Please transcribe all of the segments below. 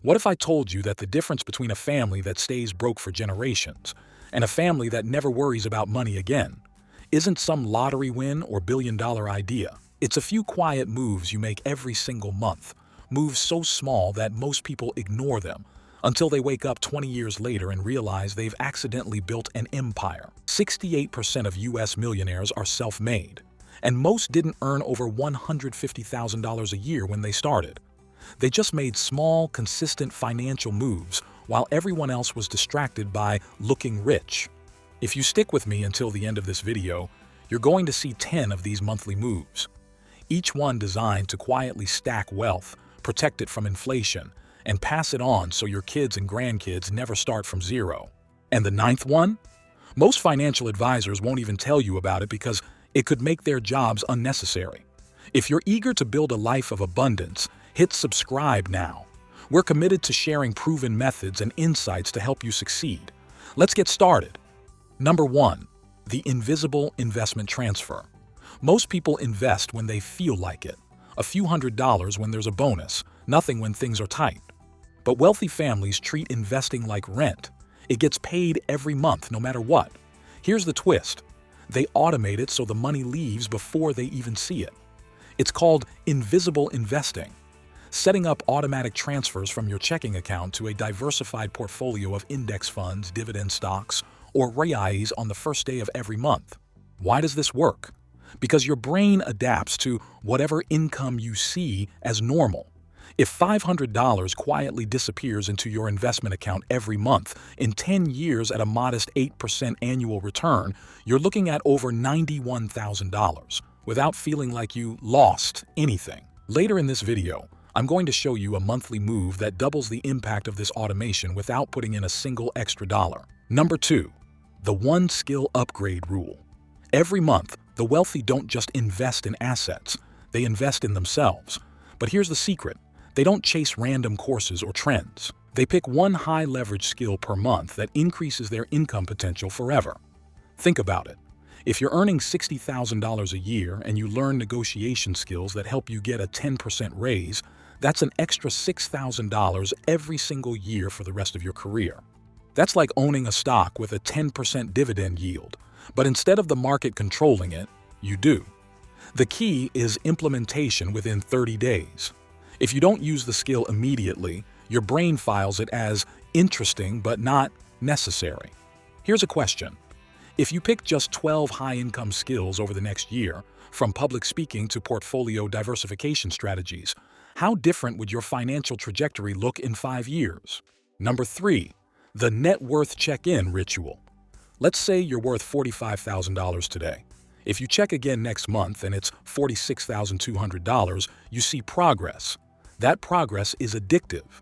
What if I told you that the difference between a family that stays broke for generations and a family that never worries about money again isn't some lottery win or billion-dollar idea? It's a few quiet moves you make every single month, moves so small that most people ignore them until they wake up 20 years later and realize they've accidentally built an empire. 68% of US millionaires are self-made, and most didn't earn over $150,000 a year when they started. They just made small, consistent financial moves while everyone else was distracted by looking rich. If you stick with me until the end of this video, you're going to see 10 of these monthly moves, each one designed to quietly stack wealth, protect it from inflation, and pass it on so your kids and grandkids never start from zero. And the ninth one? Most financial advisors won't even tell you about it because it could make their jobs unnecessary. If you're eager to build a life of abundance, hit subscribe now. We're committed to sharing proven methods and insights to help you succeed. Let's get started. Number 1. The invisible investment transfer. Most people invest when they feel like it. A few $100s when there's a bonus, nothing when things are tight. But wealthy families treat investing like rent. It gets paid every month, no matter what. Here's the twist. They automate it so the money leaves before they even see it. It's called invisible investing. Setting up automatic transfers from your checking account to a diversified portfolio of index funds, dividend stocks, or REIs on the first day of every month. Why does this work? Because your brain adapts to whatever income you see as normal. If $500 quietly disappears into your investment account every month, in 10 years at a modest 8% annual return, you're looking at over $91,000 without feeling like you lost anything. Later in this video, I'm going to show you a monthly move that doubles the impact of this automation without putting in a single extra dollar. Number 2. The one skill upgrade rule. Every month, the wealthy don't just invest in assets, they invest in themselves. But here's the secret. They don't chase random courses or trends. They pick one high-leverage skill per month that increases their income potential forever. Think about it. If you're earning $60,000 a year and you learn negotiation skills that help you get a 10% raise, that's an extra $6,000 every single year for the rest of your career. That's like owning a stock with a 10% dividend yield, but instead of the market controlling it, you do. The key is implementation within 30 days. If you don't use the skill immediately, your brain files it as interesting but not necessary. Here's a question. If you pick just 12 high-income skills over the next year, from public speaking to portfolio diversification strategies, how different would your financial trajectory look in 5 years? Number 3. The net worth check-in ritual. Let's say you're worth $45,000 today. If you check again next month and it's $46,200, you see progress. That progress is addictive.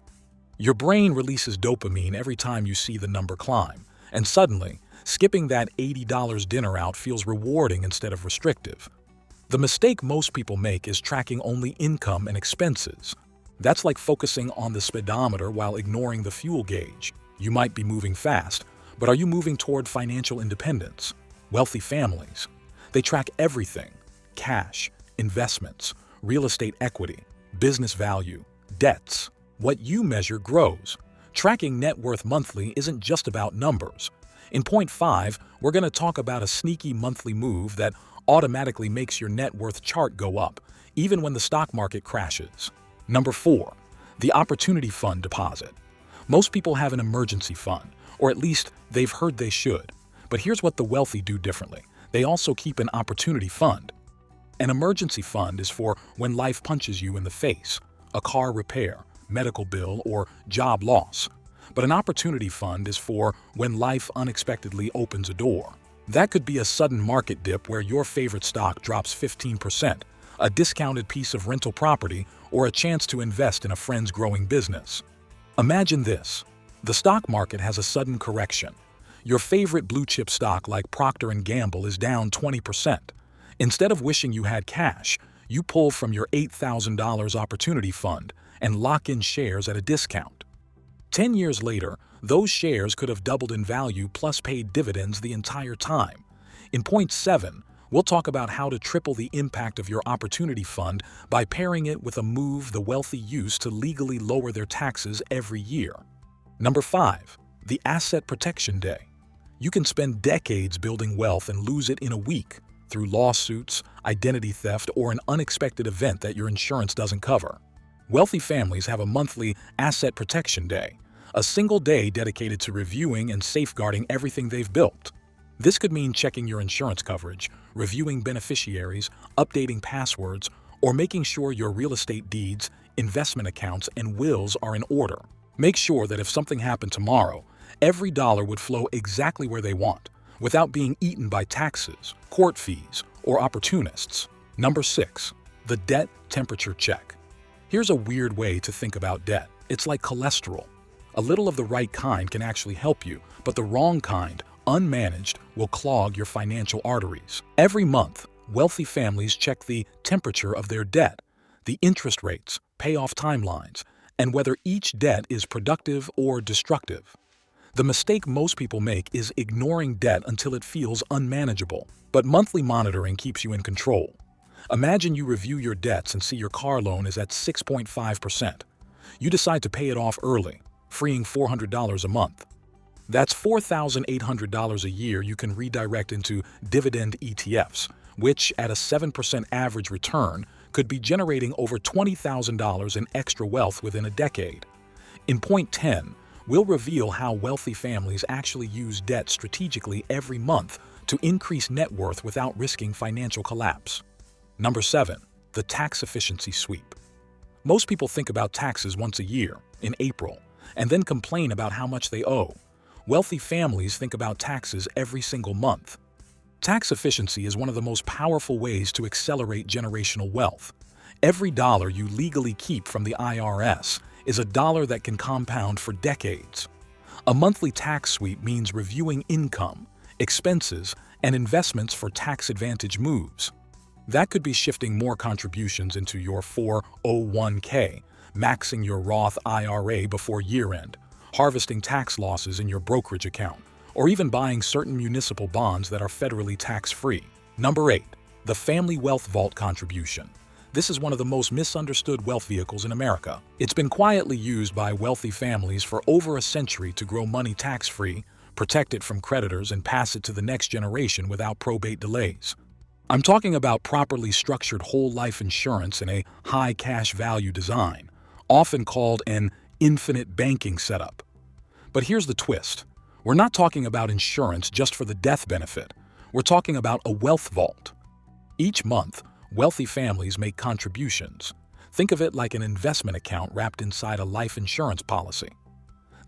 Your brain releases dopamine every time you see the number climb, and suddenly, skipping that $80 dinner out feels rewarding instead of restrictive. The mistake most people make is tracking only income and expenses. That's like focusing on the speedometer while ignoring the fuel gauge. You might be moving fast, but are you moving toward financial independence? Wealthy families, they track everything: cash, investments, real estate equity, business value, debts. What you measure grows. Tracking net worth monthly isn't just about numbers. In point 5, we're going to talk about a sneaky monthly move that automatically makes your net worth chart go up, even when the stock market crashes. Number 4. The opportunity fund deposit. Most people have an emergency fund, or at least they've heard they should. But here's what the wealthy do differently. They also keep an opportunity fund. An emergency fund is for when life punches you in the face, a car repair, medical bill, or job loss. But an opportunity fund is for when life unexpectedly opens a door. That could be a sudden market dip where your favorite stock drops 15%, a discounted piece of rental property, or a chance to invest in a friend's growing business. Imagine this. The stock market has a sudden correction. Your favorite blue-chip stock like Procter & Gamble is down 20%. Instead of wishing you had cash, you pull from your $8,000 opportunity fund and lock in shares at a discount. 10 years later, those shares could have doubled in value plus paid dividends the entire time. In point 7, We'll talk about how to triple the impact of your opportunity fund by pairing it with a move the wealthy use to legally lower their taxes every year. Number 5. The Asset Protection Day. You can spend decades building wealth and lose it in a week through lawsuits, identity theft, or an unexpected event that your insurance doesn't cover. Wealthy families have a monthly Asset Protection Day, a single day dedicated to reviewing and safeguarding everything they've built. This could mean checking your insurance coverage, reviewing beneficiaries, updating passwords, or making sure your real estate deeds, investment accounts, and wills are in order. Make sure that if something happened tomorrow, every dollar would flow exactly where they want, without being eaten by taxes, court fees, or opportunists. Number 6. The Debt Temperature Check. Here's a weird way to think about debt. It's like cholesterol. A little of the right kind can actually help you, but the wrong kind, unmanaged, will clog your financial arteries. Every month, wealthy families check the temperature of their debt, the interest rates, payoff timelines, and whether each debt is productive or destructive. The mistake most people make is ignoring debt until it feels unmanageable, but monthly monitoring keeps you in control. Imagine you review your debts and see your car loan is at 6.5%. You decide to pay it off early, freeing $400 a month. That's $4,800 a year you can redirect into dividend ETFs, which, at a 7% average return, could be generating over $20,000 in extra wealth within a decade. In point 10, we'll reveal how wealthy families actually use debt strategically every month to increase net worth without risking financial collapse. Number 7. The Tax Efficiency Sweep. Most people think about taxes once a year, in April, and then complain about how much they owe. Wealthy families think about taxes every single month. Tax efficiency is one of the most powerful ways to accelerate generational wealth. Every dollar you legally keep from the IRS is a dollar that can compound for decades. A monthly tax sweep means reviewing income, expenses, and investments for tax advantage moves. That could be shifting more contributions into your 401k, maxing your Roth IRA before year-end, harvesting tax losses in your brokerage account, or even buying certain municipal bonds that are federally tax-free. Number 8. The Family Wealth Vault Contribution. This is one of the most misunderstood wealth vehicles in America. It's been quietly used by wealthy families for over a century to grow money tax-free, protect it from creditors, and pass it to the next generation without probate delays. I'm talking about properly structured whole life insurance in a high cash value design, often called an infinite banking setup. But here's the twist. We're not talking about insurance just for the death benefit. We're talking about a wealth vault. Each month, wealthy families make contributions. Think of it like an investment account wrapped inside a life insurance policy.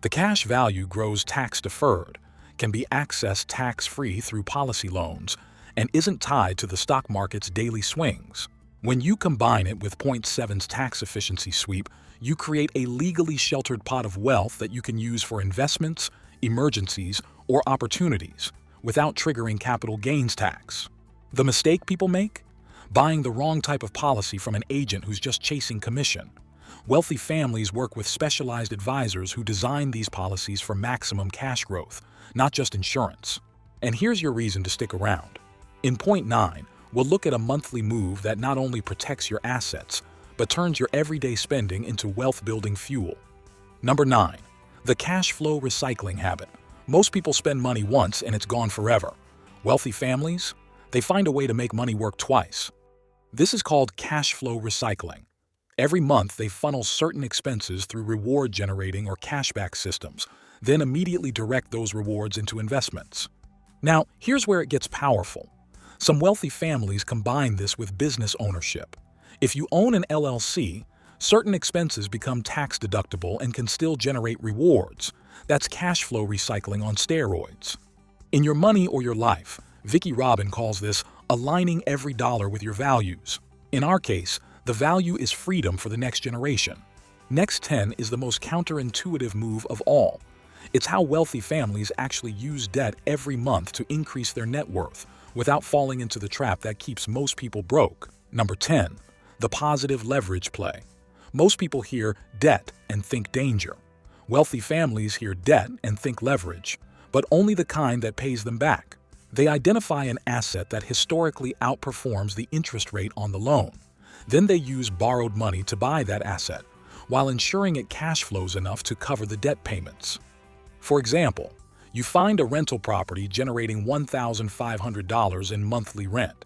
The cash value grows tax-deferred, can be accessed tax-free through policy loans, and isn't tied to the stock market's daily swings. When you combine it with Point 7's tax efficiency sweep, you create a legally sheltered pot of wealth that you can use for investments, emergencies, or opportunities without triggering capital gains tax. The mistake people make? Buying the wrong type of policy from an agent who's just chasing commission. Wealthy families work with specialized advisors who design these policies for maximum cash growth, not just insurance. And here's your reason to stick around. In point 9, we'll look at a monthly move that not only protects your assets, but turns your everyday spending into wealth-building fuel. Number 9. The cash flow recycling habit. Most people spend money once and it's gone forever. Wealthy families? They find a way to make money work twice. This is called cash flow recycling. Every month, they funnel certain expenses through reward-generating or cashback systems, then immediately direct those rewards into investments. Now, here's where it gets powerful. Some wealthy families combine this with business ownership. If you own an LLC, certain expenses become tax-deductible and can still generate rewards. That's cash flow recycling on steroids. In Your Money or Your Life, Vicki Robin calls this aligning every dollar with your values. In our case, the value is freedom for the next generation. Next 10 is the most counterintuitive move of all. It's how wealthy families actually use debt every month to increase their net worth without falling into the trap that keeps most people broke. Number 10. The positive leverage play. Most people hear debt and think danger. Wealthy families hear debt and think leverage, but only the kind that pays them back. They identify an asset that historically outperforms the interest rate on the loan. Then they use borrowed money to buy that asset, while ensuring it cash flows enough to cover the debt payments. For example, you find a rental property generating $1,500 in monthly rent.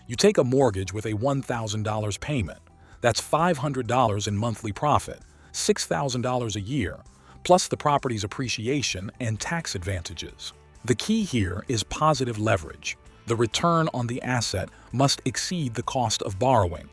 You take a mortgage with a $1,000 payment. That's $500 in monthly profit, $6,000 a year, plus the property's appreciation and tax advantages. The key here is positive leverage. The return on the asset must exceed the cost of borrowing.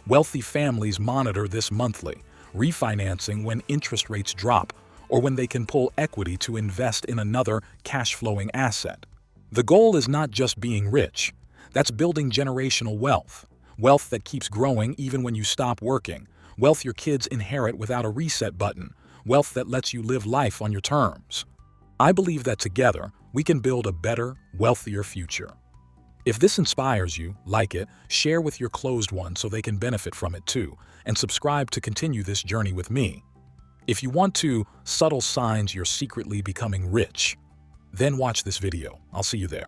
Wealthy families monitor this monthly, refinancing when interest rates drop or when they can pull equity to invest in another cash-flowing asset. The goal is not just being rich. That's building generational wealth. Wealth that keeps growing even when you stop working. Wealth your kids inherit without a reset button. Wealth that lets you live life on your terms. I believe that together, we can build a better, wealthier future. If this inspires you, like it, share with your closed ones so they can benefit from it too, and subscribe to continue this journey with me. If you want to subtle signs you're secretly becoming rich, then watch this video. I'll see you there.